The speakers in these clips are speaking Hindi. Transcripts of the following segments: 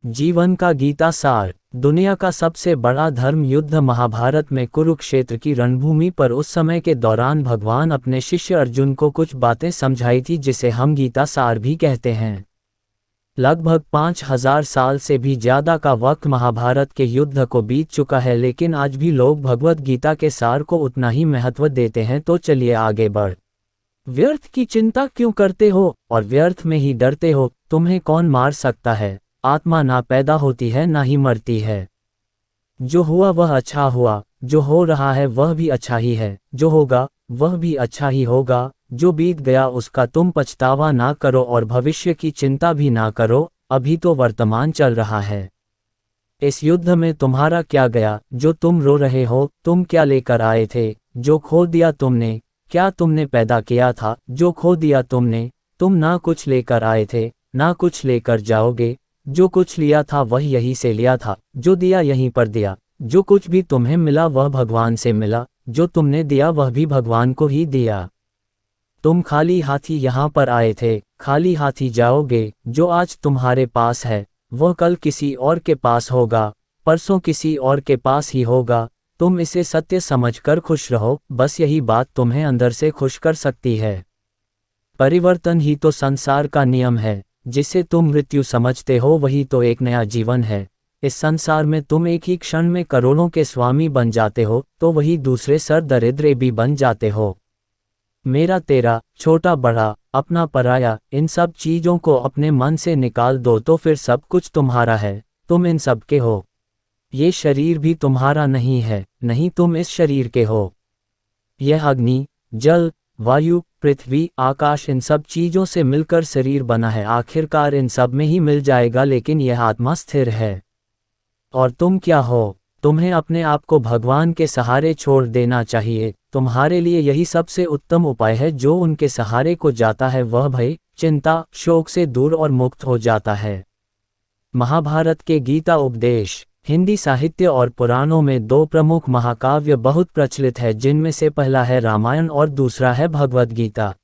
जीवन का गीता सार। दुनिया का सबसे बड़ा धर्म युद्ध महाभारत में कुरुक्षेत्र की रणभूमि पर उस समय के दौरान भगवान अपने शिष्य अर्जुन को कुछ बातें समझाई थी, जिसे हम गीता सार भी कहते हैं। लगभग 5000 साल से भी ज़्यादा का वक्त महाभारत के युद्ध को बीत चुका है, लेकिन आज भी लोग भगवद गीता के सार को उतना ही महत्व देते हैं। तो चलिए आगे बढ़। व्यर्थ की चिंता क्यों करते हो और व्यर्थ में ही डरते हो? तुम्हें कौन मार सकता है? आत्मा ना पैदा होती है ना ही मरती है। जो हुआ वह अच्छा हुआ, जो हो रहा है वह भी अच्छा ही है, जो होगा वह भी अच्छा ही होगा। जो बीत गया उसका तुम पछतावा ना करो और भविष्य की चिंता भी ना करो, अभी तो वर्तमान चल रहा है। इस युद्ध में तुम्हारा क्या गया जो तुम रो रहे हो? तुम क्या लेकर आए थे जो खो दिया तुमने? क्या तुमने पैदा किया था जो खो दिया तुमने? तुम ना कुछ लेकर आए थे, ना कुछ लेकर जाओगे। जो कुछ लिया था वह यहीं से लिया था, जो दिया यहीं पर दिया। जो कुछ भी तुम्हें मिला वह भगवान से मिला, जो तुमने दिया वह भी भगवान को ही दिया। तुम खाली हाथी यहाँ पर आए थे, खाली हाथी जाओगे। जो आज तुम्हारे पास है वह कल किसी और के पास होगा, परसों किसी और के पास ही होगा। तुम इसे सत्य समझकर खुश रहो, बस यही बात तुम्हें अंदर से खुश कर सकती है। परिवर्तन ही तो संसार का नियम है। जिसे तुम मृत्यु समझते हो वही तो एक नया जीवन है। इस संसार में तुम एक ही क्षण में करोड़ों के स्वामी बन जाते हो, तो वही दूसरे सर दरिद्रे भी बन जाते हो। मेरा तेरा, छोटा बड़ा, अपना पराया, इन सब चीज़ों को अपने मन से निकाल दो तो फिर सब कुछ तुम्हारा है। तुम इन सब के हो। ये शरीर भी तुम्हारा नहीं है, नहीं तुम इस शरीर के हो। यह अग्नि, जल, वायु, पृथ्वी, आकाश, इन सब चीज़ों से मिलकर शरीर बना है। आखिरकार इन सब में ही मिल जाएगा, लेकिन यह आत्मा स्थिर है। और तुम क्या हो? तुम्हें अपने आप को भगवान के सहारे छोड़ देना चाहिए। तुम्हारे लिए यही सबसे उत्तम उपाय है। जो उनके सहारे को जाता है वह भय, चिंता, शोक से दूर और मुक्त हो जाता है। महाभारत के गीता उपदेश। हिंदी साहित्य और पुराणों में दो प्रमुख महाकाव्य बहुत प्रचलित है, जिनमें से पहला है रामायण और दूसरा है भगवद गीता।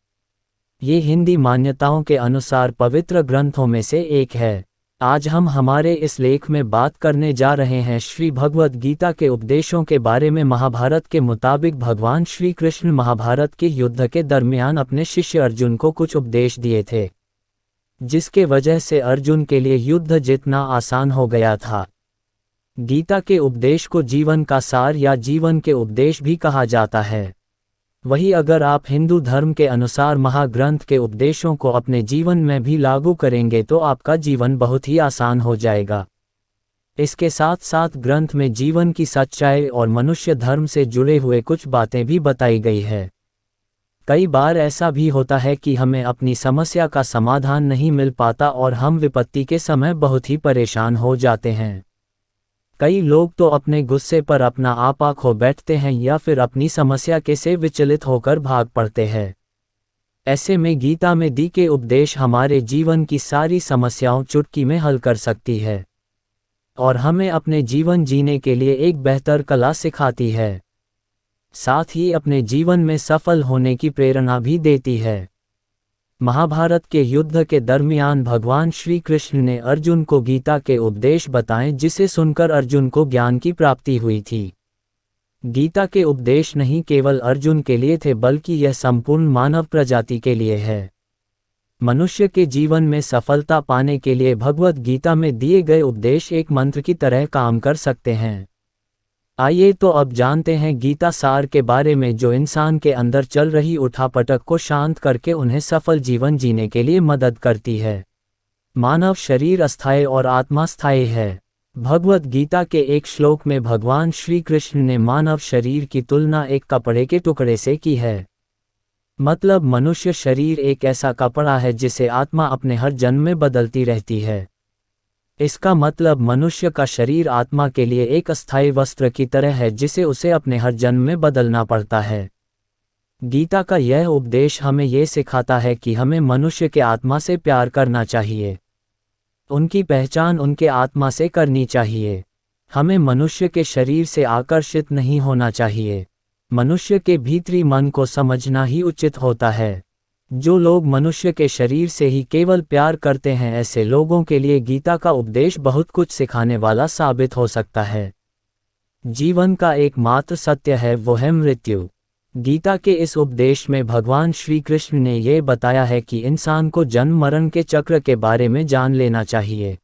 ये हिंदी मान्यताओं के अनुसार पवित्र ग्रंथों में से एक है। आज हम हमारे इस लेख में बात करने जा रहे हैं श्री भगवद गीता के उपदेशों के बारे में। महाभारत के मुताबिक भगवान श्री कृष्ण महाभारत के युद्ध के दरमियान अपने शिष्य अर्जुन को कुछ उपदेश दिए थे, जिसके वजह से अर्जुन के लिए युद्ध जीतना आसान हो गया था। गीता के उपदेश को जीवन का सार या जीवन के उपदेश भी कहा जाता है। वही अगर आप हिंदू धर्म के अनुसार महाग्रंथ के उपदेशों को अपने जीवन में भी लागू करेंगे तो आपका जीवन बहुत ही आसान हो जाएगा। इसके साथ साथ ग्रंथ में जीवन की सच्चाई और मनुष्य धर्म से जुड़े हुए कुछ बातें भी बताई गई है। कई बार ऐसा भी होता है कि हमें अपनी समस्या का समाधान नहीं मिल पाता और हम विपत्ति के समय बहुत ही परेशान हो जाते हैं। कई लोग तो अपने गुस्से पर अपना आपा खो बैठते हैं या फिर अपनी समस्या के से विचलित होकर भाग पड़ते हैं। ऐसे में गीता में दी के उपदेश हमारे जीवन की सारी समस्याओं चुटकी में हल कर सकती है और हमें अपने जीवन जीने के लिए एक बेहतर कला सिखाती है। साथ ही अपने जीवन में सफल होने की प्रेरणा भी देती है। महाभारत के युद्ध के दरमियान भगवान श्री कृष्ण ने अर्जुन को गीता के उपदेश बताए, जिसे सुनकर अर्जुन को ज्ञान की प्राप्ति हुई थी। गीता के उपदेश नहीं केवल अर्जुन के लिए थे, बल्कि यह संपूर्ण मानव प्रजाति के लिए है। मनुष्य के जीवन में सफलता पाने के लिए भगवद गीता में दिए गए उपदेश एक मंत्र की तरह काम कर सकते हैं। आइए तो अब जानते हैं गीता सार के बारे में, जो इंसान के अंदर चल रही उठापटक को शांत करके उन्हें सफल जीवन जीने के लिए मदद करती है। मानव शरीर अस्थायी और आत्मा स्थायी है। भगवद गीता के एक श्लोक में भगवान श्री कृष्ण ने मानव शरीर की तुलना एक कपड़े के टुकड़े से की है। मतलब मनुष्य शरीर एक ऐसा कपड़ा है जिसे आत्मा अपने हर जन्म में बदलती रहती है। इसका मतलब मनुष्य का शरीर आत्मा के लिए एक अस्थायी वस्त्र की तरह है, जिसे उसे अपने हर जन्म में बदलना पड़ता है। गीता का यह उपदेश हमें यह सिखाता है कि हमें मनुष्य के आत्मा से प्यार करना चाहिए। उनकी पहचान उनके आत्मा से करनी चाहिए। हमें मनुष्य के शरीर से आकर्षित नहीं होना चाहिए। मनुष्य के भीतरी मन को समझना ही उचित होता है। जो लोग मनुष्य के शरीर से ही केवल प्यार करते हैं, ऐसे लोगों के लिए गीता का उपदेश बहुत कुछ सिखाने वाला साबित हो सकता है। जीवन का एकमात्र सत्य है वो है मृत्यु। गीता के इस उपदेश में भगवान श्री कृष्ण ने ये बताया है कि इंसान को जन्म मरण के चक्र के बारे में जान लेना चाहिए,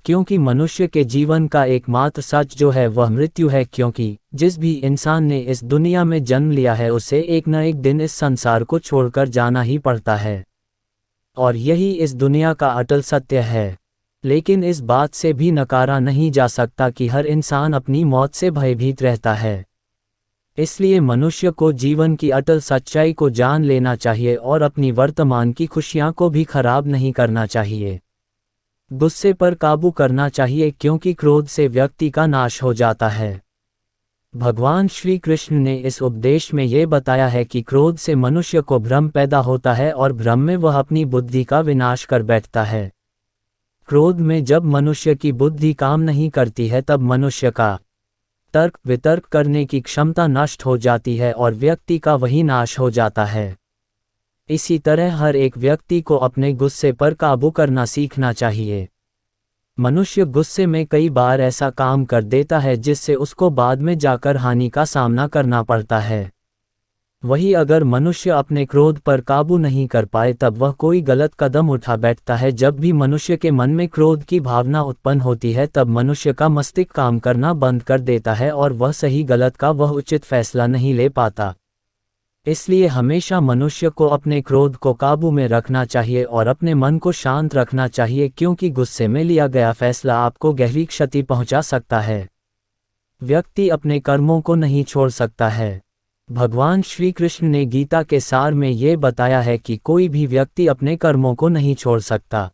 क्योंकि मनुष्य के जीवन का एकमात्र सच जो है वह मृत्यु है। क्योंकि जिस भी इंसान ने इस दुनिया में जन्म लिया है उसे एक न एक दिन इस संसार को छोड़कर जाना ही पड़ता है, और यही इस दुनिया का अटल सत्य है। लेकिन इस बात से भी नकारा नहीं जा सकता कि हर इंसान अपनी मौत से भयभीत रहता है। इसलिए मनुष्य को जीवन की अटल सच्चाई को जान लेना चाहिए और अपनी वर्तमान की खुशियां को भी खराब नहीं करना चाहिए। गुस्से पर काबू करना चाहिए, क्योंकि क्रोध से व्यक्ति का नाश हो जाता है। भगवान श्री कृष्ण ने इस उपदेश में ये बताया है कि क्रोध से मनुष्य को भ्रम पैदा होता है और भ्रम में वह अपनी बुद्धि का विनाश कर बैठता है। क्रोध में जब मनुष्य की बुद्धि काम नहीं करती है तब मनुष्य का तर्क वितर्क करने की क्षमता नष्ट हो जाती है और व्यक्ति का वही नाश हो जाता है। इसी तरह हर एक व्यक्ति को अपने गुस्से पर काबू करना सीखना चाहिए। मनुष्य गुस्से में कई बार ऐसा काम कर देता है जिससे उसको बाद में जाकर हानि का सामना करना पड़ता है। वही अगर मनुष्य अपने क्रोध पर काबू नहीं कर पाए तब वह कोई गलत कदम उठा बैठता है। जब भी मनुष्य के मन में क्रोध की भावना उत्पन्न होती है तब मनुष्य का मस्तिष्क काम करना बंद कर देता है और वह सही गलत का वह उचित फैसला नहीं ले पाता। इसलिए हमेशा मनुष्य को अपने क्रोध को काबू में रखना चाहिए और अपने मन को शांत रखना चाहिए, क्योंकि गुस्से में लिया गया फैसला आपको गहरी क्षति पहुंचा सकता है। व्यक्ति अपने कर्मों को नहीं छोड़ सकता है। भगवान श्री कृष्ण ने गीता के सार में ये बताया है कि कोई भी व्यक्ति अपने कर्मों को नहीं छोड़ सकता,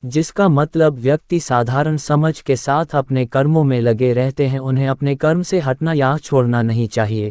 जिसका मतलब व्यक्ति साधारण समझ के साथ अपने कर्मों में लगे रहते हैं। उन्हें अपने कर्म से हटना या छोड़ना नहीं चाहिए।